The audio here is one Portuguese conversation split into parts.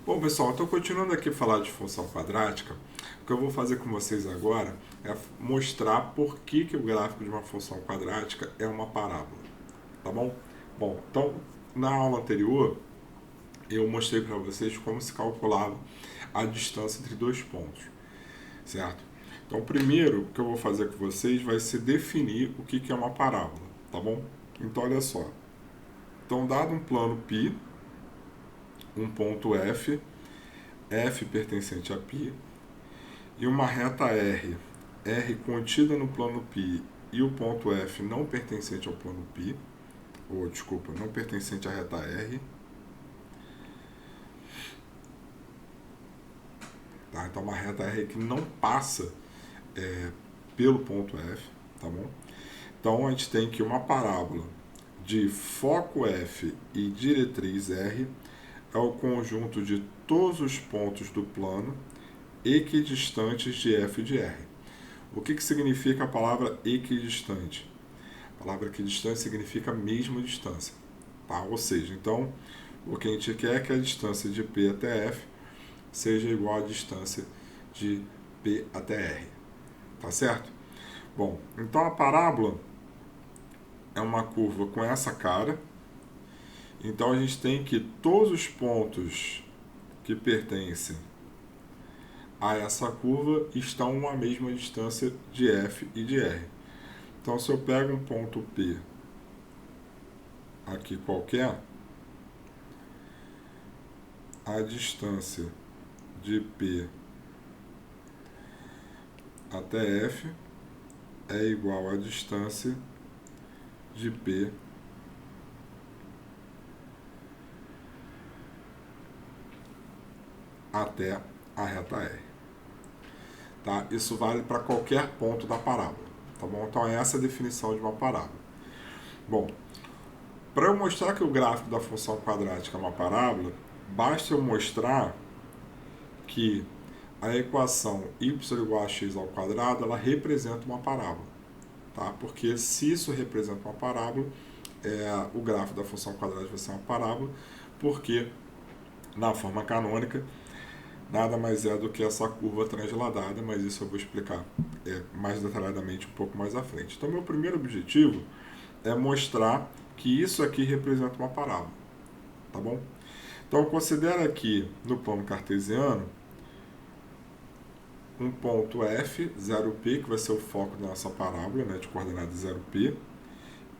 Bom, pessoal, estou continuando aqui a falar de função quadrática. O que eu vou fazer com vocês agora é mostrar por que o gráfico de uma função quadrática é uma parábola, tá bom? Bom, então, na aula anterior, eu mostrei para vocês como se calculava a distância entre dois pontos, certo? Então, primeiro, o que eu vou fazer com vocês vai ser definir o que é uma parábola, tá bom? Então, olha só. Então, dado um plano π, um ponto F pertencente a π, e uma reta R contida no plano π e o ponto F não pertencente ao plano π, ou desculpa, não pertencente à reta R. Tá? Então uma reta R que não passa pelo ponto F, tá bom? Então a gente tem aqui uma parábola de foco F e diretriz R é o conjunto de todos os pontos do plano equidistantes de F de R. O que significa a palavra equidistante? A palavra equidistante significa mesma distância. Tá? Ou seja, então, o que a gente quer é que a distância de P até F seja igual à distância de P até R. Tá certo? Bom, então a parábola é uma curva com essa cara. Então a gente tem que todos os pontos que pertencem a essa curva estão a mesma distância de F e de R. Então, se eu pego um ponto P aqui qualquer, a distância de P até F é igual à distância de P até a reta R. Tá? Isso vale para qualquer ponto da parábola. Tá bom? Então, essa é a definição de uma parábola. Bom, para eu mostrar que o gráfico da função quadrática é uma parábola, basta eu mostrar que a equação y igual a x ao quadrado, ela representa uma parábola. Tá? Porque se isso representa uma parábola, o gráfico da função quadrática vai ser uma parábola, porque na forma canônica, nada mais é do que essa curva transladada, mas isso eu vou explicar mais detalhadamente um pouco mais à frente. Então, meu primeiro objetivo é mostrar que isso aqui representa uma parábola, tá bom? Então, considera aqui no plano cartesiano um ponto F, 0P, que vai ser o foco da nossa parábola, né, de coordenada 0P,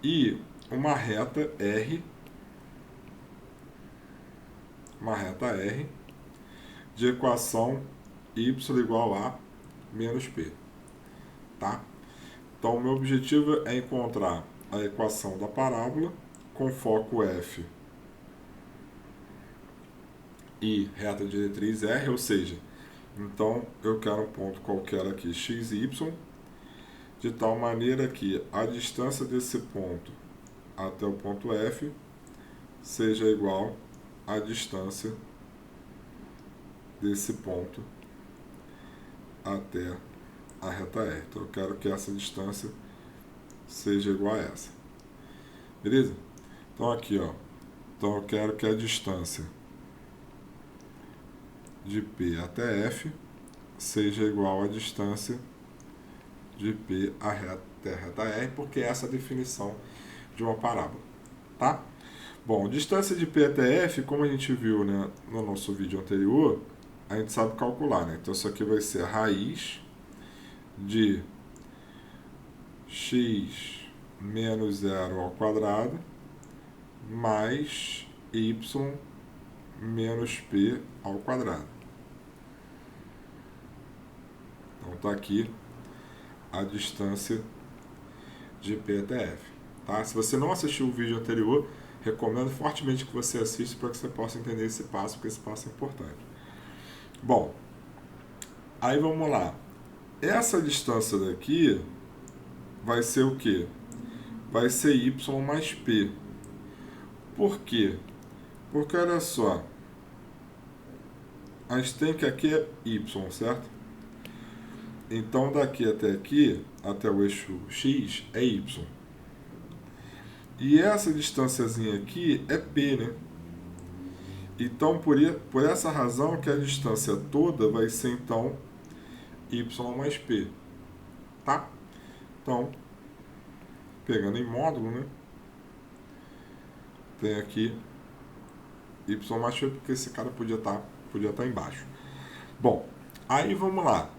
e uma reta R, de equação y igual a menos P. Tá? Então, o meu objetivo é encontrar a equação da parábola com foco F e reta diretriz R, ou seja, então eu quero um ponto qualquer aqui, x e y, de tal maneira que a distância desse ponto até o ponto F seja igual à distância desse ponto até a reta R. Então eu quero que essa distância seja igual a essa. Beleza? Então aqui, ó. Então eu quero que a distância de P até F seja igual à distância de P até a reta R, porque essa é a definição de uma parábola. Tá? Bom, distância de P até F, como a gente viu, né, no nosso vídeo anterior, a gente sabe calcular, né? Então isso aqui vai ser a raiz de x menos 0 ao quadrado mais y menos p ao quadrado. Então está aqui a distância de P até F. Tá? Se você não assistiu o vídeo anterior, recomendo fortemente que você assista para que você possa entender esse passo, porque esse passo é importante. Bom, aí vamos lá. Essa distância daqui vai ser o quê? Vai ser y mais p. Por quê? Porque, olha só, a gente tem que aqui é y, certo? Então, daqui até aqui, até o eixo x, é y. E essa distânciazinha aqui é p, né? Então, por essa razão que a distância toda vai ser, então, y mais p, tá? Então, pegando em módulo, né? Tem aqui y mais p, porque esse cara podia tá embaixo. Bom, aí vamos lá.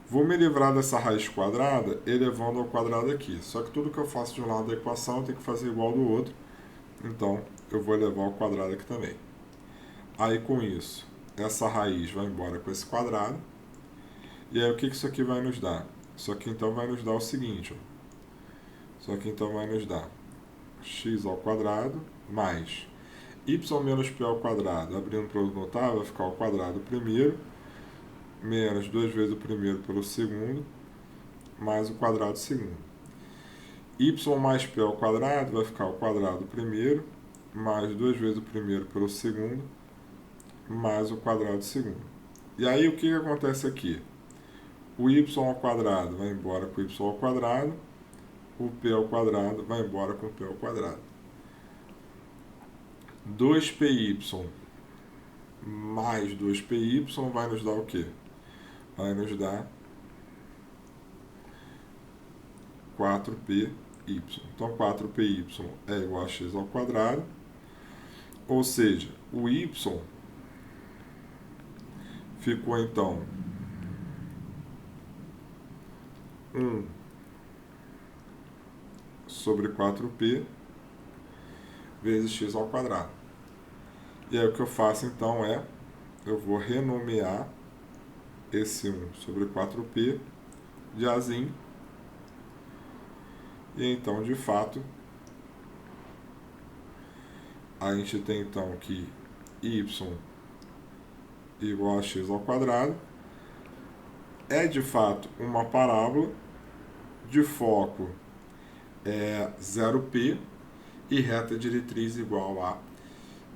Vou me livrar dessa raiz quadrada elevando ao quadrado aqui. Só que tudo que eu faço de um lado da equação eu tenho que fazer igual do outro. Então, eu vou elevar ao quadrado aqui também. Aí, com isso, essa raiz vai embora com esse quadrado. E aí, o que isso aqui vai nos dar? Isso aqui, então, vai nos dar o seguinte. Ó. Isso aqui, então, vai nos dar x ao quadrado mais y menos p ao quadrado. Abrindo para o notável, vai ficar ao quadrado primeiro, menos 2 vezes o primeiro pelo segundo, mais o quadrado segundo. Y mais p ao quadrado vai ficar ao quadrado primeiro, mais 2 vezes o primeiro pelo segundo, mais o quadrado segundo. E aí, o que acontece aqui? O y ao quadrado vai embora com o y ao quadrado, o p ao quadrado vai embora com o p ao quadrado. 2py mais 2py vai nos dar o quê? Vai nos dar 4py. Então, 4py é igual a x ao quadrado, ou seja, o y ficou, então, 1 sobre 4p vezes x ao quadrado. E aí o que eu faço, então, é, eu vou renomear esse 1 sobre 4p de azinho. E então, de fato, a gente tem, então, que y igual a x ao quadrado é, de fato, uma parábola de foco 0p e reta diretriz igual a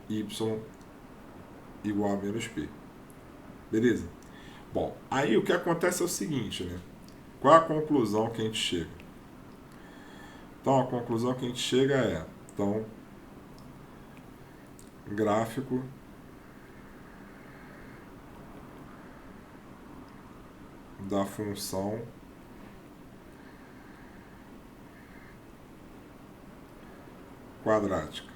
y igual a menos p. Beleza? Bom, aí o que acontece é o seguinte, né? Qual a conclusão que a gente chega? Então, a conclusão que a gente chega é, então, gráfico da função quadrática.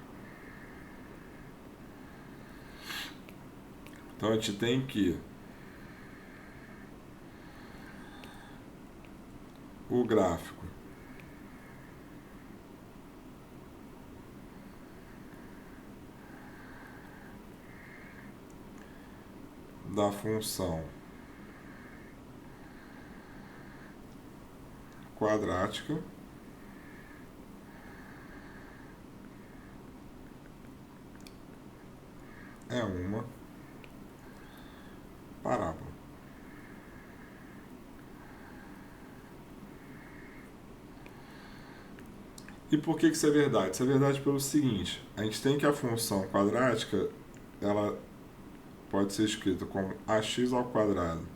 Então, a gente tem que o gráfico da função quadrática é uma parábola. E por que isso é verdade? Isso é verdade pelo seguinte, a gente tem que a função quadrática, ela pode ser escrita como ax ao quadrado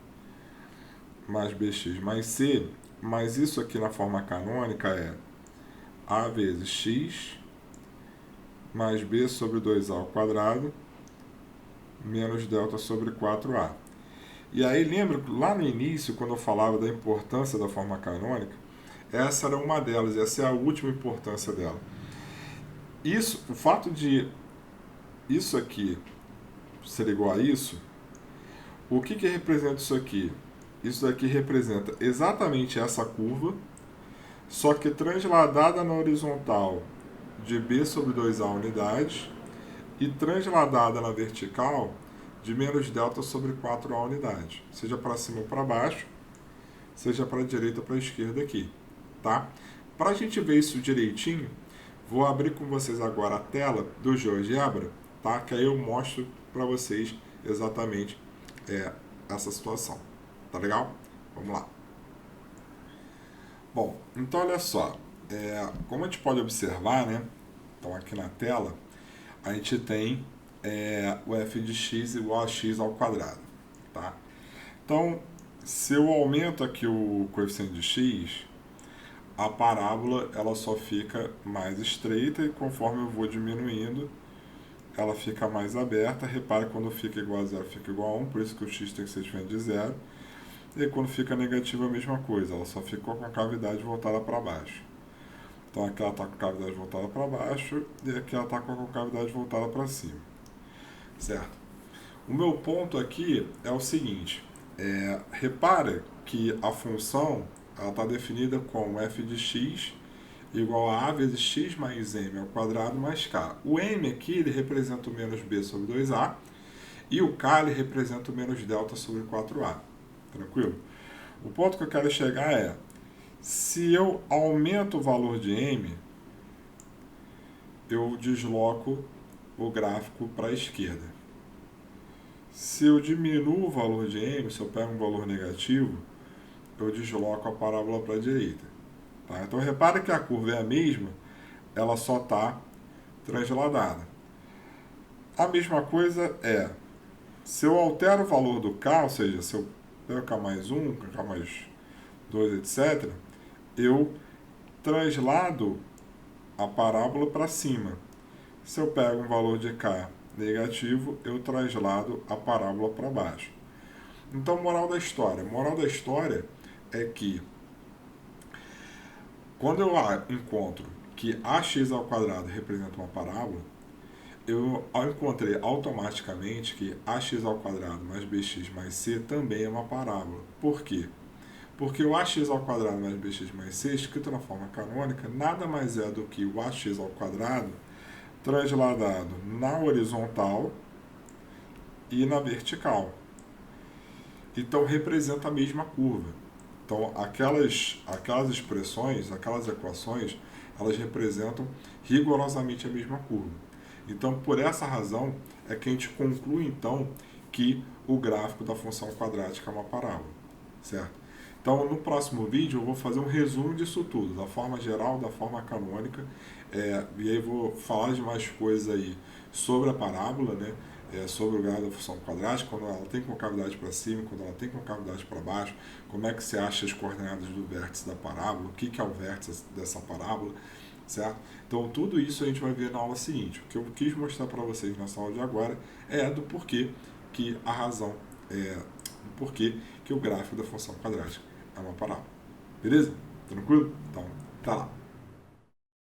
mais bx mais c, mas isso aqui na forma canônica é a vezes x mais b sobre 2a ao quadrado menos delta sobre 4a. E aí, lembra, lá no início, quando eu falava da importância da forma canônica, essa era uma delas, essa é a última importância dela. Isso, o fato de isso aqui ser igual a isso, o que representa isso aqui? Isso daqui representa exatamente essa curva, só que transladada na horizontal de b sobre 2a unidades e transladada na vertical de menos delta sobre 4a unidades, seja para cima ou para baixo, seja para a direita ou para a esquerda aqui, tá? Para a gente ver isso direitinho, vou abrir com vocês agora a tela do GeoGebra, tá? Que aí eu mostro para vocês exatamente essa situação, tá legal? Vamos lá. Bom, então olha só, como a gente pode observar, né? Então aqui na tela, a gente tem o f de x igual a x ao quadrado, tá? Então, se eu aumento aqui o coeficiente de x, a parábola ela só fica mais estreita e conforme eu vou diminuindo, ela fica mais aberta. Repare, quando fica igual a 0, fica igual a 1, por isso que o x tem que ser diferente de 0. E quando fica negativo, a mesma coisa, ela só ficou com a cavidade voltada para baixo. Então aqui ela está com a cavidade voltada para baixo e aqui ela está com a cavidade voltada para cima. Certo? O meu ponto aqui é o seguinte, repara que a função está definida como f de x igual a vezes x mais m ao quadrado mais k. O m aqui ele representa o menos b sobre 2a e o k ele representa o menos delta sobre 4a. Tranquilo? O ponto que eu quero chegar é, se eu aumento o valor de m, eu desloco o gráfico para a esquerda. Se eu diminuo o valor de m, se eu pego um valor negativo, eu desloco a parábola para a direita. Tá? Então, repare que a curva é a mesma, ela só está transladada. A mesma coisa é, se eu altero o valor do k, ou seja, se eu pego k mais 1, k mais 2, etc., eu translado a parábola para cima. Se eu pego um valor de k negativo, eu translado a parábola para baixo. Então, moral da história. Moral da história é que quando eu encontro que ax ao quadrado representa uma parábola, eu encontrei automaticamente que ax ao quadrado mais bx mais c também é uma parábola. Por quê? Porque o ax ao quadrado mais bx mais c, escrito na forma canônica, nada mais é do que o ax ao quadrado transladado na horizontal e na vertical. Então representa a mesma curva. Então aquelas expressões, aquelas equações, elas representam rigorosamente a mesma curva. Então por essa razão é que a gente conclui então que o gráfico da função quadrática é uma parábola, certo? Então no próximo vídeo eu vou fazer um resumo disso tudo, da forma geral, da forma canônica, e aí vou falar de mais coisas aí sobre a parábola, né? Sobre o gráfico da função quadrática, quando ela tem concavidade para cima, quando ela tem concavidade para baixo, como é que se acha as coordenadas do vértice da parábola, o que é o vértice dessa parábola, certo? Então tudo isso a gente vai ver na aula seguinte. O que eu quis mostrar para vocês nessa aula de agora é do porquê que a razão, do porquê que o gráfico da função quadrática é uma parábola. Beleza? Tranquilo? Então, tá lá.